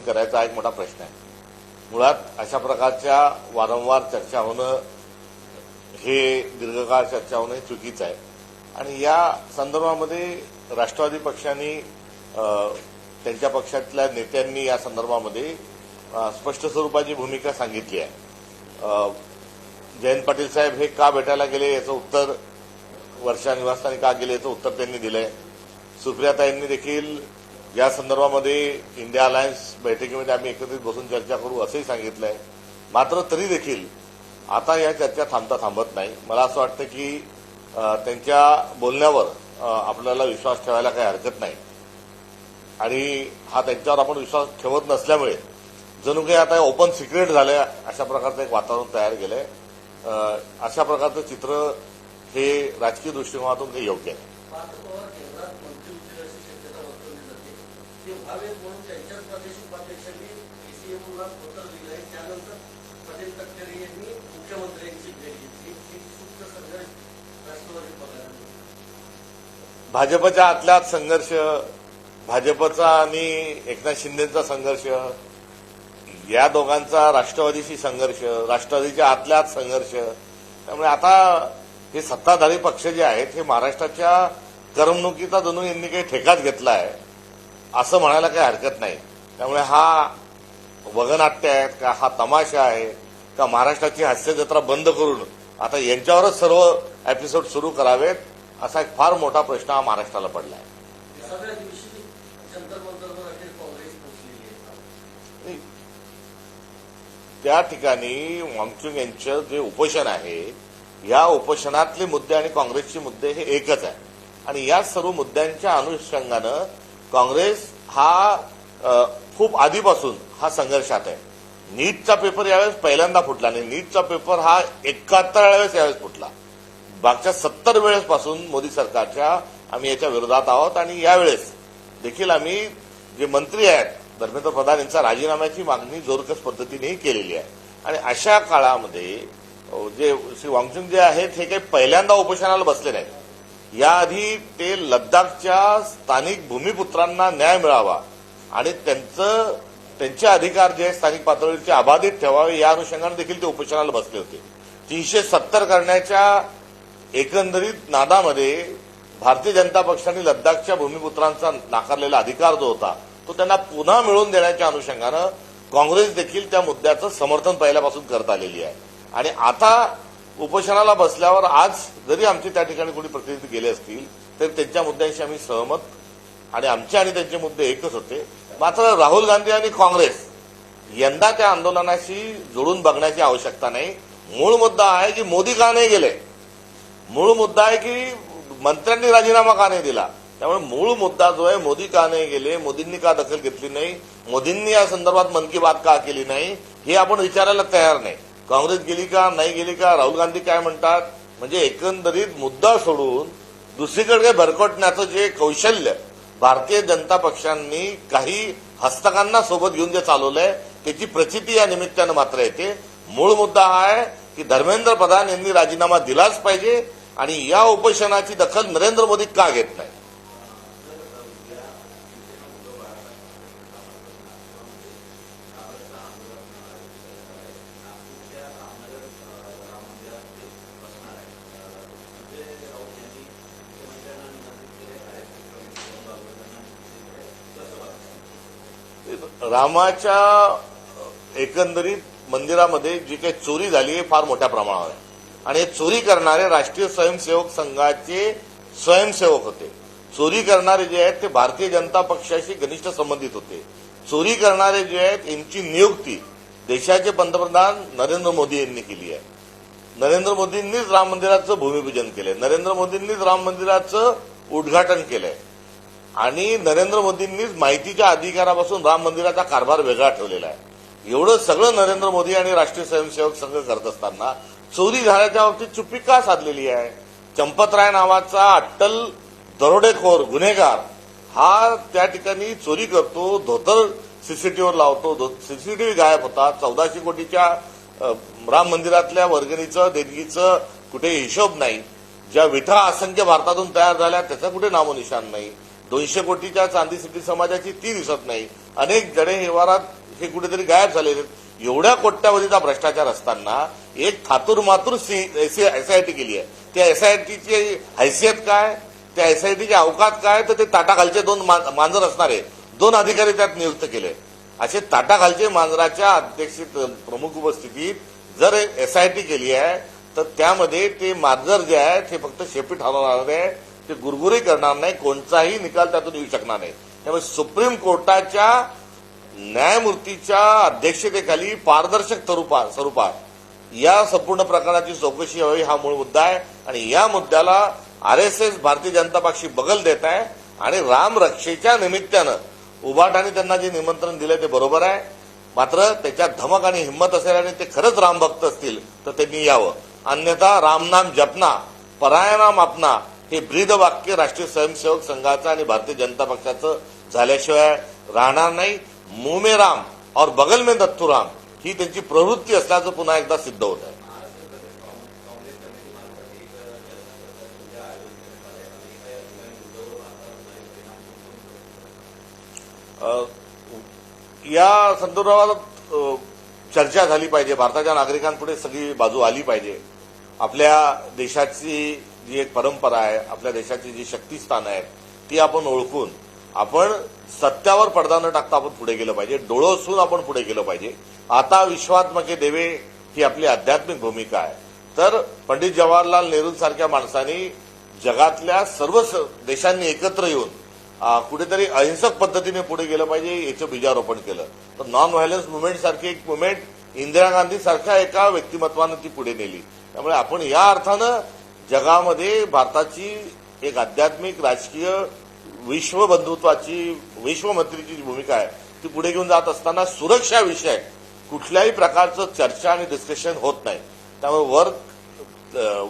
करायचा हा एक मोठा प्रश्न आहे. मुळात अशा प्रकारच्या वारंवार चर्चा होणं, हे दीर्घकाळ चर्चा होणं हे चुकीचं आहे. आणि या संदर्भामध्ये राष्ट्रवादी पक्षाने त्यांच्या पक्षातल्या नेत्यांनी या संदर्भामध्ये स्पष्ट स्वरूपाची भूमिका सांगितली आहे. जयंत पाटील साहेब हे का भेटायला गेले याचं उत्तर, वर्षा निवासस्थानी का गेले याचं उत्तर त्यांनी दिलंय. सुप्रियाताईंनी देखील या संदर्भामध्ये इंडिया अलायन्स बैठकीमध्ये आम्ही एकत्रित बसून चर्चा करू असंही सांगितलंय. मात्र तरी देखील आता या चर्चा थांबत नाही. मला असं वाटतं की त्यांच्या बोलण्यावर आपल्याला विश्वास ठेवायला काही हरकत नाही. आणि हा त्यांच्यावर आपण विश्वास ठेवत नसल्यामुळे जणू काही आता ओपन सिक्रेट झालंय अशा प्रकारचं एक वातावरण तयार केलंय. अशा प्रकारचं चित्र हे राजकीय दृष्टिकोनातून काही योग्य आहे. भाजपच्या आतल्यात संघर्ष, भाजपचा आणि एकनाथ शिंदेचा संघर्ष, या दोघांचा राष्ट्रवादीशी संघर्ष, राष्ट्रवादीच्या आतल्यात संघर्ष. त्यामुळे आता हे सत्ताधारी पक्ष जे आहेत हे महाराष्ट्राच्या करमणुकीचा जणू यांनी काही ठेकाच घेतला आहे असं म्हणायला काही हरकत नाही. त्यामुळे हा वगनाट्य आहे का, हा तमाशा आहे का, महाराष्ट्राची हास्यजत्रा बंद करून आता यांच्यावरच सर्व एपिसोड सुरू करावेत असा एक फार मोठा प्रश्न हा महाराष्ट्राला पडला आहे. त्या ठिकाणी वांगचुक यांचं जे उपोषण आहे, या उपोषणातले मुद्दे आणि काँग्रेसचे मुद्दे हे एकच आहे. आणि या सर्व मुद्द्यांच्या अनुषंगानं काँग्रेस हा खूप आधीपासून हा संघर्षात आहे. नीटचा पेपर यावेळेस पहिल्यांदा फुटला नाही. नीटचा पेपर हा 71 वेळेस यावेळेस फुटला. मागच्या 70 वेळेसपासून मोदी सरकारच्या आम्ही याच्या विरोधात आहोत. आणि यावेळेस देखील आम्ही जे मंत्री आहेत धर्मेंद्र प्रधान यांचा राजीनाम्याची मागणी जोरकस पद्धतीनेही केलेली आहे. आणि अशा काळामध्ये जे श्री वांगचुक जे आहेत हे काही पहिल्यांदा उपोषणाला बसले नाहीत. याआधी ते लडाखच्या स्थानिक भूमिपुत्रांना न्याय मिळावा आणि त्यांचे अधिकार जे स्थानिक पातळीवरचे अबाधित ठेवावे या अनुषंगाने देखील ते उपोषणाला बसले होते. 370 करण्याच्या एकंदरीत नादामध्ये भारतीय जनता पक्षाने लडाखच्या भूमिपुत्रांचा नाकारलेला अधिकार जो होता तो त्यांना पुन्हा मिळवून देण्याच्या अनुषंगानं काँग्रेस देखील त्या मुद्द्याचं समर्थन पहिल्यापासून करत आलेली आहे. आणि आता उपोषणाला बसल्यावर आज जरी आमचे त्या ठिकाणी कोणी प्रतिनिधी गेले असतील तरी त्यांच्या मुद्द्यांशी आम्ही सहमत आणि आमचे आणि त्यांचे मुद्दे एकच होते. मात्र राहुल गांधी आणि काँग्रेस यंदा त्या आंदोलनाशी जोडून बघण्याची आवश्यकता नाही. मूळ मुद्दा आहे की मोदी का नाही गेले, मूळ मुद्दा आहे की मंत्र्यांनी राजीनामा का नाही दिला. त्यामुळे मूळ मुद्दा जो आहे मोदी का नाही गेले, मोदींनी का दखल घेतली नाही, मोदींनी या संदर्भात मन की बात का केली नाही हे आपण विचारायला तयार नाही. काँग्रेस गेली का नाही गेली का, राहुल गांधी काय म्हणतात, म्हणजे एकंदरीत मुद्दा सोडून दुसरीकडे भरकटण्याचं जे कौशल्य भारतीय जनता पक्षांनी काही हस्तकांना सोबत घेऊन जे चालवलंय त्याची प्रचिती या निमित्तानं मात्र येते. मूळ मुद्दा हा आहे की धर्मेंद्र प्रधान यांनी राजीनामा दिलाच पाहिजे आणि या उपोषणाची दखल नरेंद्र मोदी का घेत नाही. रामाच्या एकंदरीत मंदिरामध्ये जी काही चोरी झाली आहे फार मोठ्या प्रमाणावर आहे. आणि हे चोरी करणारे राष्ट्रीय स्वयंसेवक संघाचे स्वयंसेवक होते. चोरी करणारे जे आहेत ते भारतीय जनता पक्षाशी घनिष्ठ संबंधित होते. चोरी करणारे जे आहेत यांची नियुक्ती देशाचे पंतप्रधान नरेंद्र मोदी यांनी केली आहे. नरेंद्र मोदींनीच राम मंदिराचं भूमिपूजन केलंय, नरेंद्र मोदींनीच राम मंदिराचं उद्घाटन केलंय आणि नरेंद्र मोदींनीच माहितीच्या अधिकारापासून राम मंदिराचा कारभार वेगळा ठेवलेला आहे. एवढं सगळं नरेंद्र मोदी आणि राष्ट्रीय स्वयंसेवक संघ करत असताना चोरी झाल्याच्या बाबतीत चुप्पी का साधलेली आहे. चंपतराय नावाचा अट्टल दरोडेखोर गुन्हेगार हा त्या ठिकाणी चोरी करतो, धोतर सीसीटीव्हीवर लावतो, सीसीटीव्ही गायब होता. 1400 कोटीच्या राम मंदिरातल्या वर्गणीचं देणगीचं कुठे हिशोब नाही. ज्या विठा असंख्य भारतातून तयार झाल्या त्याचा कुठे नामोनिशाण नाही. 200 कोटीच्या चांदी सिटी समाजाची ती दिसत नाही. अनेक जडे व्यवहारात हे कुठेतरी गायब झालेले आहेत. एवढ्या कोट्यावधीचा भ्रष्टाचार असताना एक थातूर मातूर एसआयटी केली आहे. त्या एसआयटीची हैसियत काय, त्या एसआयटीची अवकात काय, तर ते ताटाखालचे दोन मांजर असणारे दोन अधिकारी त्यात नियुक्त केले. असे ताटाखालचे मांजराच्या अध्यक्षित प्रमुख उपस्थितीत जर एसआयटी केली आहे तर त्यामध्ये ते मांजर जे आहे ते फक्त शेपी ठरवणार आहे, ते गुरगुरी करणार नाही, कोणताही निकाल त्यातून येऊ शकणार नाही. त्यामुळे सुप्रीम कोर्टाच्या न्यायमूर्तीच्या अध्यक्षतेखाली पारदर्शक स्वरूपात या संपूर्ण प्रकरणाची चौकशी व्हावी हा मूळ मुद्दा आहे. आणि या मुद्द्याला आरएसएस भारतीय जनता पक्षी बगल देत आहे आणि रामरक्षेच्या निमित्तानं उभाटाने त्यांना जे निमंत्रण दिलं ते बरोबर आहे. मात्र त्याच्यात धमक आणि हिंमत असेल आणि ते खरंच रामभक्त असतील तर त्यांनी यावं. अन्यथा रामनाम जपना परायनाम अपना हे ब्रीदवाक्य राष्ट्रीय स्वयंसेवक संघाचं आणि भारतीय जनता पक्षाचं झाल्याशिवाय राहणार नाही. मुंह में राम और बगल में दत्तू राम ही त्यांची प्रवृत्ती असल्याचं पुन्हा एकदा सिद्ध होत आहे. या संदर्भात चर्चा झाली पाहिजे. भारताच्या नागरिकांपुढे सगळी बाजू आली पाहिजे. आपल्या देशाची जी एक परंपरा आहे, आपल्या देशाची जी शक्तिस्थान आहेत ती आपण ओळखून आपण सत्यावर पडदा न टाकता आपण पुढे गेलं पाहिजे. डोळं असून आपण पुढे गेलं पाहिजे. आता विश्वात्मके देवे ही आपली आध्यात्मिक भूमिका आहे. तर पंडित जवाहरलाल नेहरूंसारख्या माणसांनी जगातल्या सर्व देशांनी एकत्र येऊन कुठेतरी अहिंसक पद्धतीने पुढे गेलं पाहिजे याचं बीजारोपण केलं. तर नॉन व्हायलन्स मुवमेंट सारखी एक मुवमेंट इंदिरा गांधी सारख्या एका व्यक्तिमत्वानं ती पुढे नेली. त्यामुळे आपण या अर्थानं जगामध्ये भारताची एक आध्यात्मिक राजकीय विश्वबंधुत्वाची विश्वमैत्रीची जी भूमिका आहे ती पुढे घेऊन जात असताना सुरक्षा विषय कुठल्याही प्रकारचं चर्चा आणि डिस्कशन होत नाही. त्यामुळे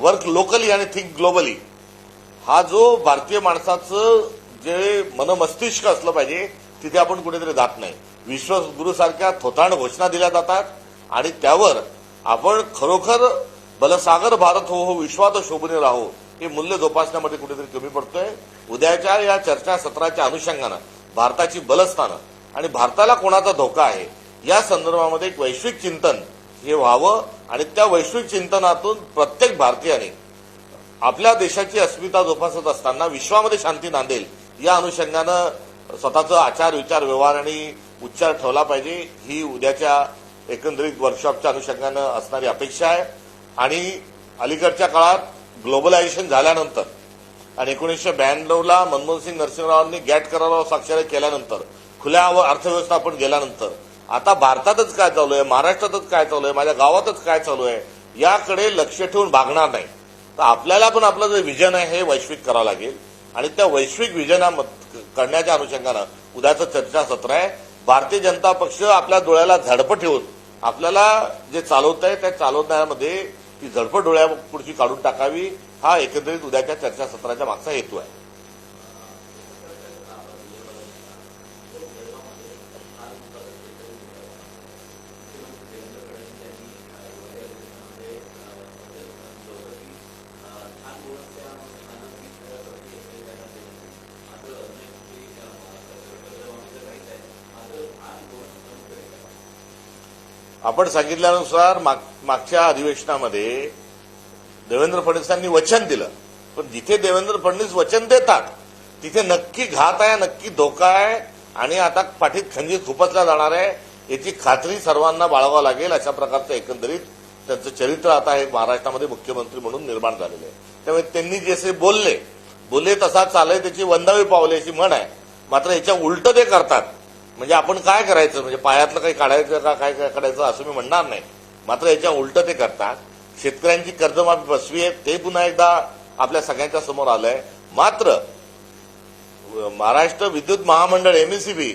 वर्क लोकली आणि थिंक ग्लोबली हा जो भारतीय माणसाचं जे मनमस्तिष्क असलं पाहिजे तिथे आपण कुठेतरी जात नाही. विश्वगुरूसारख्या थोतांड घोषणा दिल्या जातात आणि त्यावर आपण खरोखर बलसागर भारत हो विश्वात शोभने राहो हे मूल्य जोपासण्यामध्ये कुठेतरी कमी पडतोय. उद्याच्या या चर्चा सत्राच्या अनुषंगानं भारताची बलस्थानं आणि भारताला कोणाचा धोका आहे या संदर्भामध्ये एक वैश्विक चिंतन हे व्हावं आणि त्या वैश्विक चिंतनातून प्रत्येक भारतीयाने आपल्या देशाची अस्मिता जोपासत असताना विश्वामध्ये शांती नांदेल या अनुषंगानं स्वतःचा आचार विचार व्यवहार आणि उच्चार ठेवला पाहिजे. ही उद्याच्या एकंदरीत वर्कशॉपच्या अनुषंगानं असणारी अपेक्षा आहे. आणि अलीकडच्या काळात ग्लोबलायझेशन झाल्यानंतर आणि 1992ला मनमोहनसिंग नरसिंहरावांनी गॅट करारावर स्वाक्षरी केल्यानंतर खुल्या अर्थव्यवस्था आपण गेल्यानंतर आता भारतातच काय चालू आहे, महाराष्ट्रातच काय चालू आहे, माझ्या गावातच काय चालू आहे याकडे लक्ष ठेवून भागणार नाही. तर आपल्याला पण आपलं जे विजन आहे हे वैश्विक करावं लागेल आणि त्या वैश्विक विजन करण्याच्या अनुषंगानं उद्याचं चर्चासत्र आहे. भारतीय जनता पक्ष आपल्या डोळ्याला झडपं ठेवून आपल्याला जे चालवत आहे त्या चालवण्यामध्ये ती झडपं डोळ्यापुढची काढून टाकावी हा एकंदरीत उद्याच्या चर्चासत्राच्या मागचा हेतू आहे. आपण सांगितल्यानुसार मागच्या अधिवेशनामध्ये देवेंद्र फडणवीसांनी वचन दिलं, पण जिथे देवेंद्र फडणवीस वचन देतात तिथे नक्की घात आहे, नक्की धोका आहे आणि आता पाठीत खंजीर खुपसला जाणार आहे याची खात्री सर्वांना बाळगावं लागेल. अशा प्रकारचं एकंदरीत त्यांचं चरित्र आता हे महाराष्ट्रामध्ये मुख्यमंत्री म्हणून निर्माण झालेलं आहे. त्यामुळे त्यांनी जसे बोलले तसा चालय त्याची वंदावी पावले अशी म्हण आहे. मात्र याच्या उलट ते करतात. म्हणजे आपण काय करायचं, म्हणजे पायातलं काही काढायचं का काय काढायचं असं मी म्हणणार नाही. मात्र याच्या उलट ते करतात. शेतकऱ्यांची कर्जमाफी फसवी आहे ते पुन्हा एकदा आपल्या सगळ्यांच्या समोर आलंय. मात्र महाराष्ट्र विद्युत महामंडळ एमईसीबी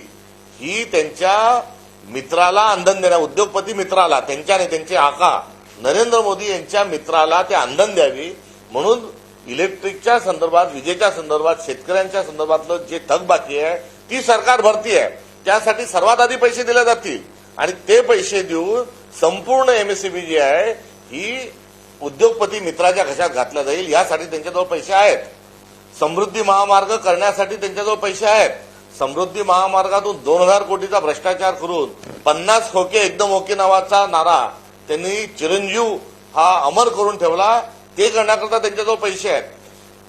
ही त्यांच्या मित्राला इंधन देण्या उद्योगपती मित्राला त्यांच्याने त्यांचे आका नरेंद्र मोदी यांच्या मित्राला ते इंधन द्यावी म्हणून इलेक्ट्रिकच्या संदर्भात विजेच्या संदर्भात शेतकऱ्यांच्या संदर्भातलं जे थकबाकी आहे ती सरकार भरती आहे. त्यासाठी सर्वात आधी पैसे दिले जातील आणि ते पैसे देऊन संपूर्ण एमएससीबी जी आहे ही उद्योगपती मित्राच्या घशात घातल्या जाईल. यासाठी त्यांच्याजवळ पैसे आहेत. समृद्धी महामार्ग करण्यासाठी त्यांच्याजवळ पैसे आहेत. समृद्धी महामार्गातून 2000 कोटीचा भ्रष्टाचार करून 50 खोके एकदम ओके नावाचा नारा त्यांनी चिरंजीव हा अमर करून ठेवला. ते करण्याकरता त्यांच्याजवळ पैसे आहेत.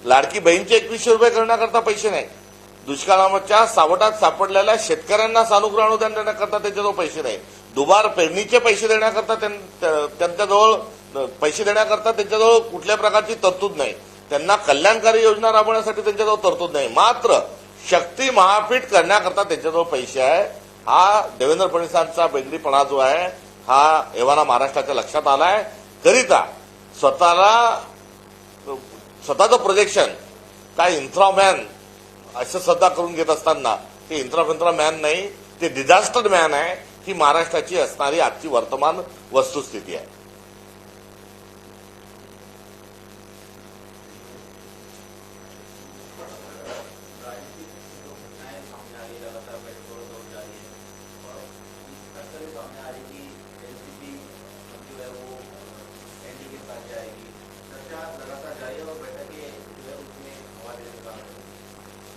लाडकी बहीणचे 2100 रुपये करण्याकरता पैसे नाही. दुष्काळाच्या सावटात सापडलेल्या शेतकऱ्यांना सानुग्रह अनुदान देण्याकरता त्यांच्याजवळ पैसे नाही. दुबार पेरणीचे पैसे देण्याकरता त्यांच्याजवळ पैसे देण्याकरता त्यांच्याजवळ कुठल्या प्रकारची तरतूद नाही. त्यांना कल्याणकारी योजना राबवण्यासाठी त्यांच्याजवळ तरतूद नाही. मात्र शक्ती महापीठ करण्याकरता त्यांच्याजवळ पैसे आहे. हा देवेंद्र फडणवीसांचा बेगडीपणा जो आहे हा एव्हाना महाराष्ट्राच्या लक्षात आलाय. करिता स्वतःचं प्रोजेक्शन काय इन्फ्रामॅन असं सध्या करून घेत असताना ते इन्फ्रा मॅन नाही, ते डिझास्टर मॅन आहे. ही महाराष्ट्राची असणारी आजची वर्तमान वस्तुस्थिती आहे.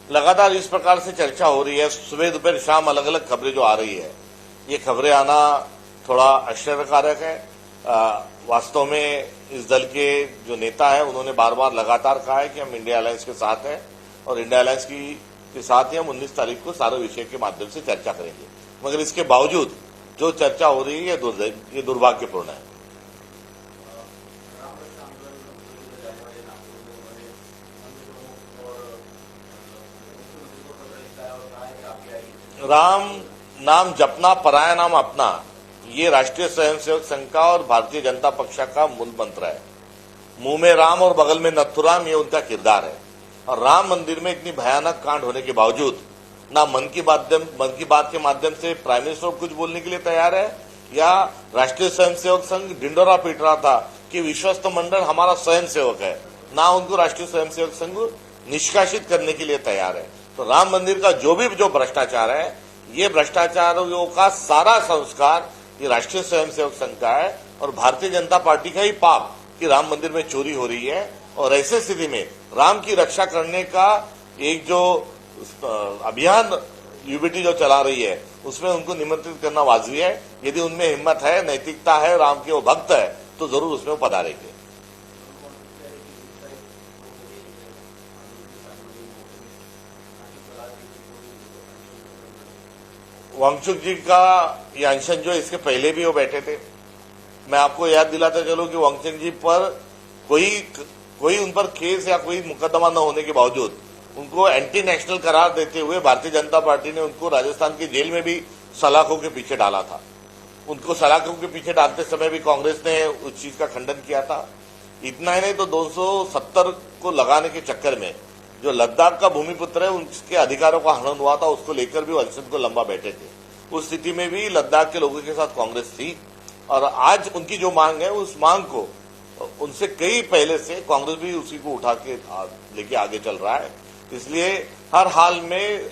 लगातार इस प्रकार से चर्चा हो रही है. सुबह दोपहर शाम अलग अलग खबरें जो आ रही है, ये खबरें आना थोड़ा आश्चर्यकारक है. वास्तव में इस दल के जो नेता है उन्होंने बार बार लगातार कहा है कि हम इंडिया अलायंस के साथ हैं और इंडिया अलायंस के साथ ही हम 19 तारीख को सारे विषय के माध्यम से चर्चा करेंगे. मगर इसके बावजूद जो चर्चा हो रही है ये दुर्भाग्यपूर्ण है. राम नाम जपना पराया नाम अपना, ये राष्ट्रीय स्वयंसेवक संघ का और भारतीय जनता पक्ष का मूल मंत्र है. मुंह में राम और बगल में नथुराम, ये उनका किरदार है. और राम मंदिर में इतनी भयानक कांड होने के बावजूद ना मन की बात के माध्यम से प्राइम मिनिस्टर कुछ बोलने के लिए तैयार है, या राष्ट्रीय स्वयंसेवक संघ ढिंडोरा पीट रहा था कि विश्वस्त मंडल हमारा स्वयंसेवक है, ना उनको राष्ट्रीय स्वयंसेवक संघ निष्कासित करने के लिए तैयार है. तो राम मंदिर का जो भ्रष्टाचार है, ये भ्रष्टाचारियों का सारा संस्कार ये राष्ट्रीय स्वयंसेवक संघ का है और भारतीय जनता पार्टी का ही पाप कि राम मंदिर में चोरी हो रही है. और ऐसे स्थिति में राम की रक्षा करने का एक जो अभियान यूबीटी जो चला रही है उसमें उनको निमंत्रित करना वाजिब है. यदि उनमें हिम्मत है, नैतिकता है, राम के वो भक्त है, तो जरूर उसमें वो पधारेंगे. वांगचुक जी का ये अनशन जो इसके पहले भी वो बैठे थे. मैं आपको याद दिलाता चलूं कि वांगचुक जी पर कोई उन पर केस या कोई मुकदमा न होने के बावजूद उनको एंटी नेशनल करार देते हुए भारतीय जनता पार्टी ने उनको राजस्थान की जेल में भी सलाखों के पीछे डाला था. उनको सलाखों के पीछे डालते समय भी कांग्रेस ने उस चीज का खंडन किया था. इतना ही नहीं तो 270 को लगाने के चक्कर में जो लद्दाख का भूमिपुत्र है उसके अधिकारों का हनन हुआ था, उसको लेकर भी अनशन को लंबा बैठे थे. उस स्थिति में भी लद्दाख के लोगों के साथ कांग्रेस थी और आज उनकी जो मांग है उस मांग को उनसे कई पहले से कांग्रेस भी उसी को उठा के लेके आगे चल रहा है. इसलिए हर हाल में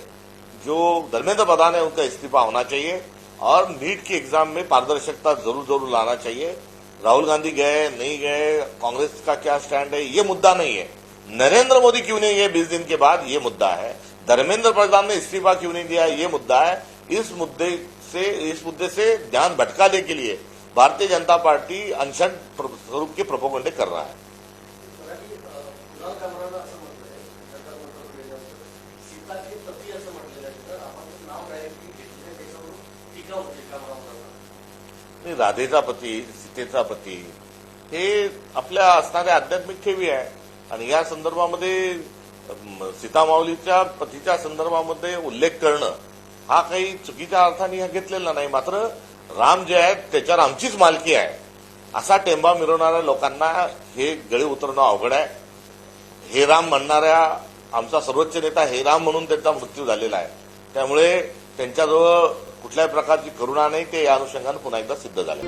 जो धर्मेंद्र प्रधान है उनका इस्तीफा होना चाहिए और नीट की एग्जाम में पारदर्शिता जरूर लाना चाहिए. राहुल गांधी गए नहीं गए, कांग्रेस का क्या स्टैंड है, ये मुद्दा नहीं है. नरेंद्र मोदी क्यों नहीं गए 20 दिन के बाद, ये मुद्दा है. धर्मेंद्र प्रधान ने इस्तीफा क्यों नहीं दिया, ये मुद्दा है. इस मुद्दे से ध्यान भटकाने के लिए भारतीय जनता पार्टी अनशन स्वरूप के प्रोपोगंडे कर रहा है. राधेचा पती, सीतेचा पती हे आपल्या असणाऱ्या आध्यात्मिक ठेवी आहे आणि या संदर्भामध्ये सीतामाऊलीच्या पतीच्या संदर्भामध्ये उल्लेख करणं हा काही चुकीच्या अर्थाने घेतलेला नाही. मात्र राम जे आहेत त्याच्यावर आमचीच मालकी आहे असा टेंबा मिरवणाऱ्या लोकांना हे गळे उतरणं अवघड आहे. हे राम म्हणणाऱ्या आमचा सर्वोच्च नेता हे राम म्हणून त्यांचा मृत्यू झालेला आहे. त्यामुळे त्यांच्याजवळ कुठल्याही प्रकारची करुणा नाही, ते या अनुषंगाने पुन्हा एकदा सिद्ध झाले.